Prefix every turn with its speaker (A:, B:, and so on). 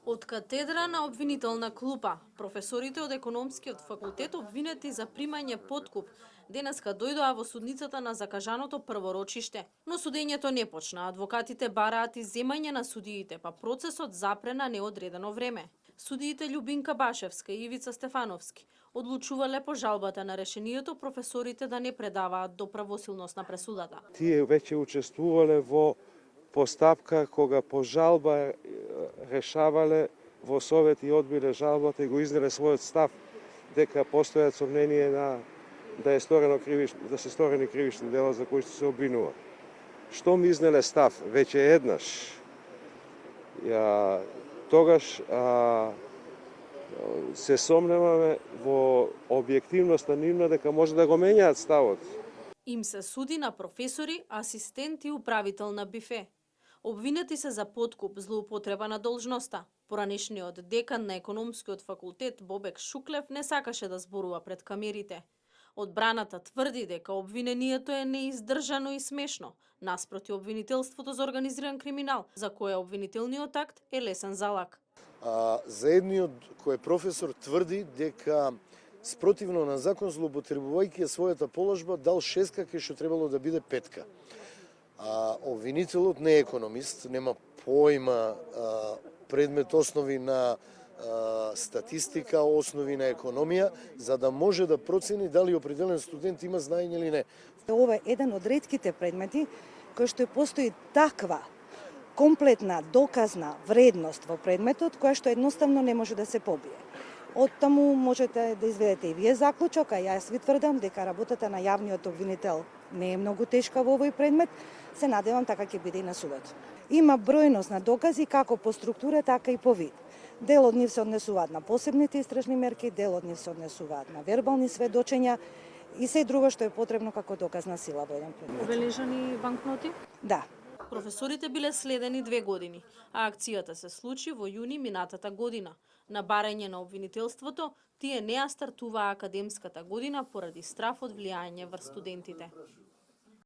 A: Од катедра на обвинителна клупа, професорите од економскиот факултет обвинети за примање подкуп денеска дојдоа во судницата на закажаното прво рочиште. Но судењето не почна, адвокатите бараат изземање на судиите, па процесот запре на неодредено време. Судиите Љубинка Башевска и Ивица Стефановски одлучувале по жалбата на решението професорите да не предаваат до правосилност на пресудата.
B: Тие веќе учествувале во постапка кога по жалба решавале во совет и одбиле жалбата и го изнеле својот став дека постојат сомнение да се сторени кривични дела за кои што се обвинува. Штом изнеле став веќе еднаш, тогаш се сомневаме во објективноста нивна дека може да го менјаат ставот.
A: Им се суди на професори, асистент и управител на бифе. Обвинети се за подкуп, злоупотреба на должноста. Поранешниот декан на економскиот факултет Бобек Шуклев не сакаше да зборува пред камерите. Одбраната тврди дека обвинението е неиздржано и смешно, наспроти обвинителството за организиран криминал, за кое обвинителниот акт е лесен залак.
C: За едниот кој е професор тврди дека спротивно на закон, злоупотребувајќи својата положба, дал 6 кај што требало да биде 5. Обвинителот не е економист, нема појма предмет основи на статистика, основи на економија, за да може да процени дали определен студент има знаење или не.
D: Ова е еден од ретките предмети кој што постои таква комплетна доказна вредност во предметот, која што едноставно не може да се побие. Од таму можете да изведете и вие заклучок, а јас ви тврдам дека работата на јавниот обвинител не е многу тешка во овој предмет, се надевам така ќе биде и на судот. Има бројност на докази како по структура, така и по вид. Дел од нив се однесуваат на посебните истражни мерки, дел од нив се однесуваат на вербални сведочења и се друго што е потребно како доказна сила во еден предмет.
A: Обележани банкноти?
D: Да.
A: Професорите биле следени 2 години, а акцијата се случи во јуни минатата година. На барање на обвинителството, тие не ја стартуваа академската година поради страф од влијање врз студентите.